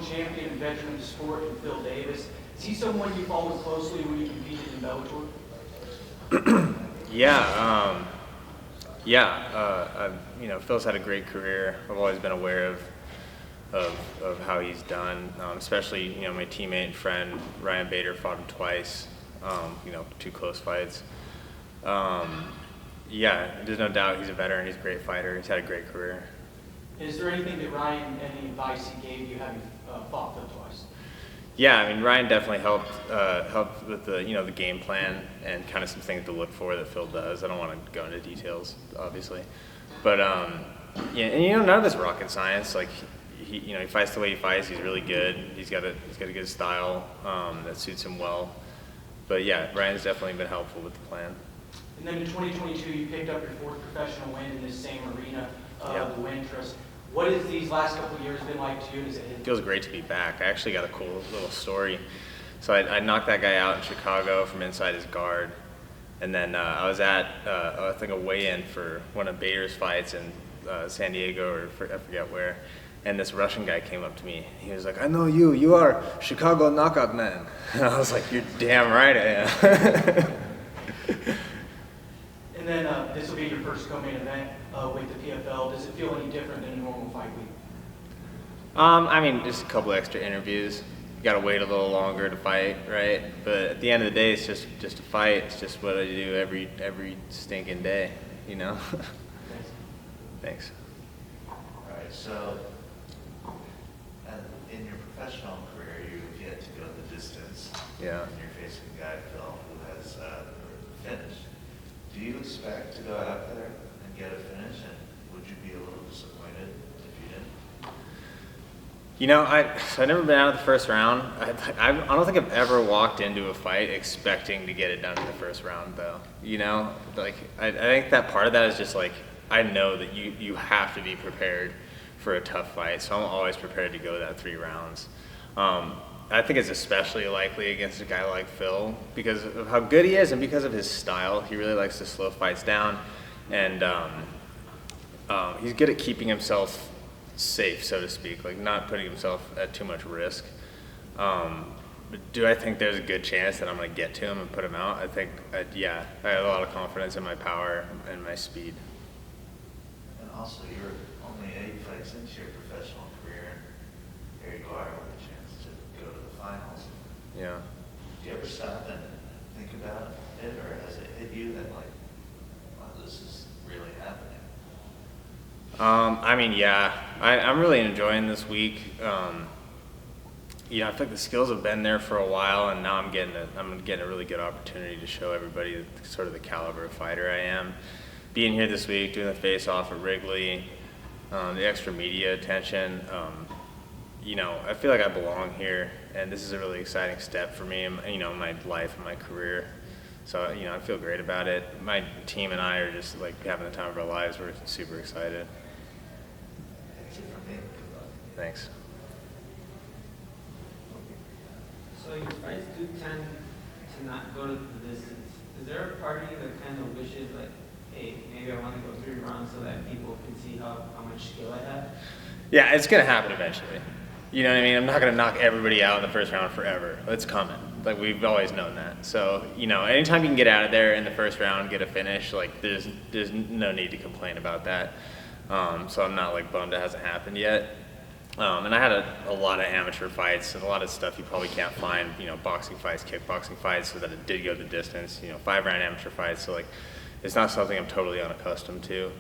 champion and veteran of the sport in Phil Davis. Is he someone you followed closely when you competed in Bellator? Phil's had a great career. I've always been aware of how he's done, especially, my teammate and friend, Ryan Bader, fought him twice, 2 close fights. There's no doubt he's a veteran, he's a great fighter, he's had a great career. Is there anything that Ryan, any advice he gave you having fought Phil twice? Yeah, Ryan definitely helped with the game plan and kind of some things to look for that Phil does. I don't want to go into details, obviously, but none of this rocket science. Like he fights the way he fights. He's really good. He's got a good style that suits him well. But yeah, Ryan's definitely been helpful with the plan. And then in 2022, you picked up your 4th professional win in this same arena, the Win Trust. What has these last couple of years been like to you? It feels great to be back. I actually got a cool little story. So I knocked that guy out in Chicago from inside his guard. And then I was at, I think, a weigh-in for one of Bader's fights in San Diego, or I forget where. And this Russian guy came up to me. He was like, "I know you. You are Chicago knockout man." And I was like, "You're damn right I am." And then this will be your first co-main event with the PFL. Does it feel any different than a normal fight week? Just a couple extra interviews. You gotta wait a little longer to fight, right? But at the end of the day, it's just a fight. It's just what I do every stinking day, Thanks. All right, so in your professional career, you've yet to go the distance. Yeah. And you're facing a guy, Phil, who has finished. Do you expect to go out there and get a finish, and would you be a little disappointed if you didn't? I've never been out of the first round. I don't think I've ever walked into a fight expecting to get it done in the first round, though. I think that part of that is just I know that you have to be prepared for a tough fight, so I'm always prepared to go that 3 rounds. I think it's especially likely against a guy like Phil because of how good he is and because of his style. He really likes to slow fights down, and he's good at keeping himself safe, so to speak, not putting himself at too much risk. But do I think there's a good chance that I'm going to get to him and put him out? I think, I have a lot of confidence in my power and my speed. And also, you're only 8 fights into your professional career, and here you are with a chance to go to the finals. Yeah. Do you ever stop and think about it, or has it hit you that wow, this is really happening? I'm really enjoying this week. I feel like the skills have been there for a while, and now I'm getting a really good opportunity to show everybody sort of the caliber of fighter I am. Being here this week, doing the face-off at Wrigley, the extra media attention, I feel like I belong here, and this is a really exciting step for me in my life and my career. So, I feel great about it. My team and I are just having the time of our lives. We're super excited. Thanks. So your fights do tend to not go to the distance. Is there a part of you that kind of wishes hey, maybe I want to go 3 rounds so that people can see how much skill I have? Yeah, it's going to happen eventually. You know what I mean? I'm not going to knock everybody out in the first round forever. It's coming. We've always known that. So, anytime you can get out of there in the first round, get a finish, there's no need to complain about that. So I'm not bummed it hasn't happened yet. And I had a lot of amateur fights and a lot of stuff you probably can't find, boxing fights, kickboxing fights, so that it did go the distance, 5-round amateur fights. So it's not something I'm totally unaccustomed to.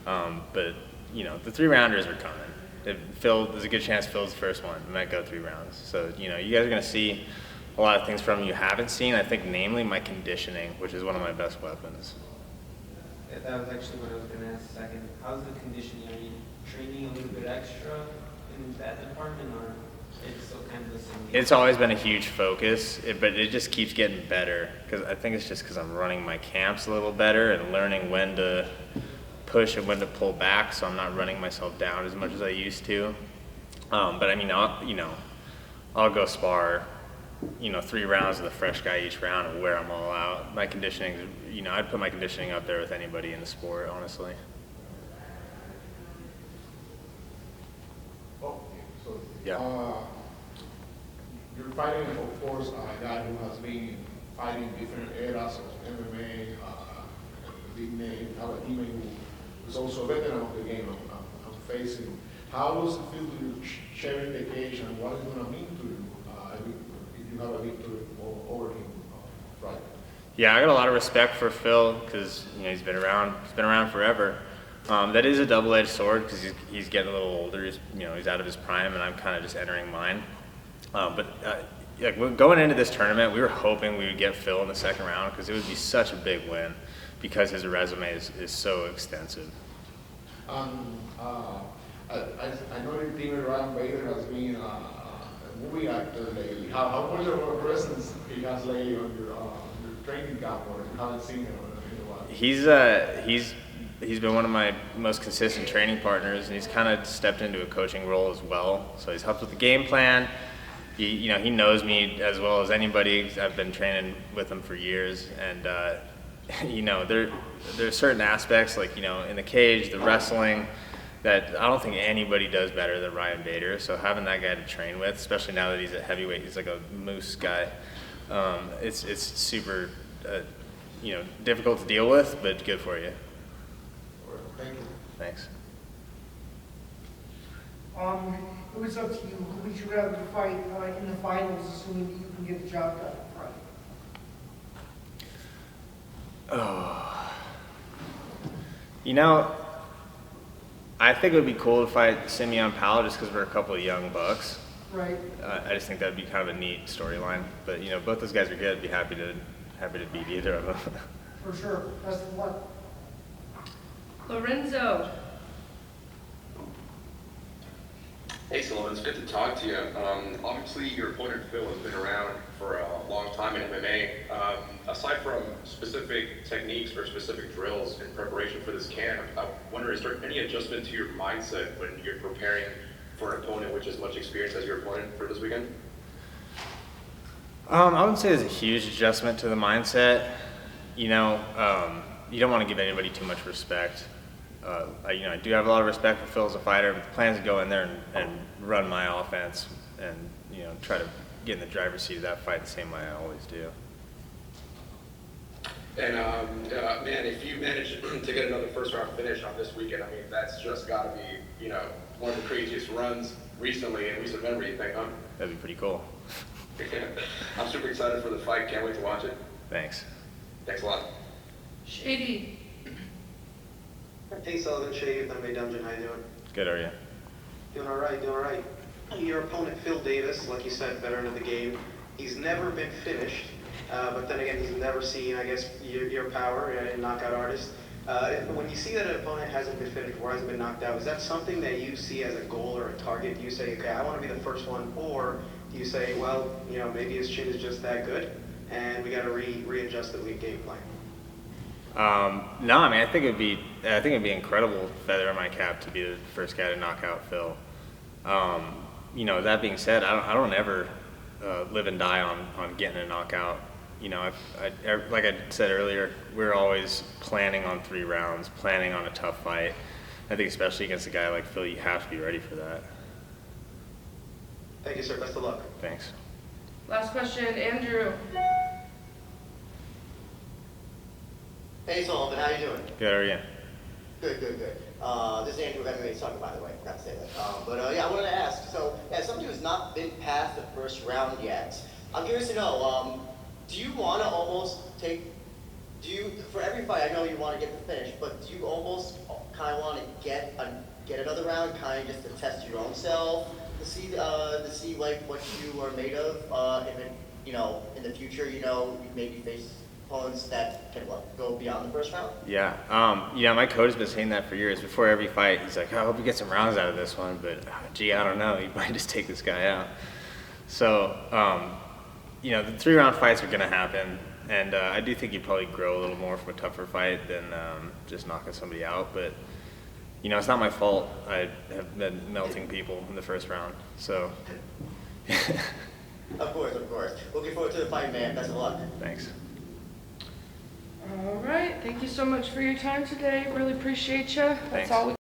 But the 3-rounders are coming. There's a good chance Phil's the first one. It might go 3 rounds. So, you guys are going to see a lot of things from him you haven't seen. I think namely my conditioning, which is one of my best weapons. That was actually what I was going to ask second. How's the conditioning? Are you training a little bit extra in that department, or it's still kind of the same? It's always been a huge focus, but it just keeps getting better. Because I think it's just because I'm running my camps a little better and learning when to push and when to pull back, so I'm not running myself down as much as I used to. But I'll go spar, 3 rounds with a fresh guy each round and wear them all out. My conditioning, I'd put my conditioning up there with anybody in the sport, honestly. Oh, so Yeah. you're fighting, of course, a guy who has been fighting different eras of MMA, a big name, you have a teammate who is also a veteran of the game. I'm facing. How does it feel to you sharing the cage, and what is going to mean to you if you have a victory over him, right? Yeah, I got a lot of respect for Phil because he's been around forever. That is a double-edged sword because he's getting a little older. He's out of his prime, and I'm kind of just entering mine. Going into this tournament, we were hoping we would get Phil in the second round because it would be such a big win because his resume is so extensive. I know your teammate Ryan Bader has been a movie actor lately. How much of a presence he has lately on your training camp, or you haven't seen him in a while? He's been one of my most consistent training partners, and he's kind of stepped into a coaching role as well. So he's helped with the game plan. He knows me as well as anybody. I've been training with him for years, and there's certain aspects like in the cage, the wrestling, that I don't think anybody does better than Ryan Bader. So having that guy to train with, especially now that he's at heavyweight, he's like a moose guy. It's super difficult to deal with, but good for you. Thank you. Thanks. It was up to you. Who would you rather fight in the finals, assuming that you can get the job done? Oh. I think it would be cool to fight Simeon Powell just because we're a couple of young bucks. Right. I just think that would be kind of a neat storyline. But both those guys are good. I'd be happy to beat either of them. For sure. Best of luck. Lorenzo. Hey Sullivan, it's good to talk to you. Obviously your opponent Phil has been around for a long time in MMA. Aside from specific techniques or specific drills in preparation for this camp, I wonder, is there any adjustment to your mindset when you're preparing for an opponent with as much experience as your opponent for this weekend? I wouldn't say there's a huge adjustment to the mindset. You don't want to give anybody too much respect. I do have a lot of respect for Phil as a fighter, but the plan is to go in there and run my offense and try to get in the driver's seat of that fight the same way I always do. And man, if you manage to get another first round finish on this weekend, I mean, that's just got to be one of the craziest runs recently in recent memory, you think, huh? That'd be pretty cool. I'm super excited for the fight. Can't wait to watch it. Thanks. Thanks a lot. Shady. Hey Sullivan, Shady with MMA Dungeon, how you doing? Good, are you? Doing all right. Your opponent, Phil Davis, like you said, veteran of the game. He's never been finished, but then again, he's never seen, I guess, your power in knockout artist. When you see that an opponent hasn't been finished or hasn't been knocked out, is that something that you see as a goal or a target? Do you say, okay, I want to be the first one, or do you say, well, maybe his chin is just that good, and we got to readjust the game plan? No, I mean, I think it'd be incredible feather in my cap to be the first guy to knock out Phil. That being said, I don't ever live and die on getting a knockout. Like I said earlier, we're always planning on 3 rounds, planning on a tough fight. I think especially against a guy like Phil, you have to be ready for that. Thank you, sir. Best of luck. Thanks. Last question, Andrew. Hey Sullivan, how you doing? Good, are you? Good. This is Andrew with MMA Soccer, by the way. Forgot to say that. I wanted to ask. So, as somebody who's not been past the first round yet, I'm curious to know. Do you want to almost for every fight? I know you want to get the finish, but do you almost kind of want to get another round, kind of just to test your own self, to see like what you are made of, and then in the future, you maybe face opponents that can go beyond the first round? Yeah. My coach has been saying that for years. Before every fight, he's like, I hope you get some rounds out of this one, but gee, I don't know. You might just take this guy out. So, the 3-round fights are going to happen, and I do think you probably grow a little more from a tougher fight than just knocking somebody out. But, it's not my fault. I have been melting people in the first round. So. Of course. Looking forward to the fight, man. Best of luck. Thanks. All right. Thank you so much for your time today. Really appreciate you. That's Thanks. all we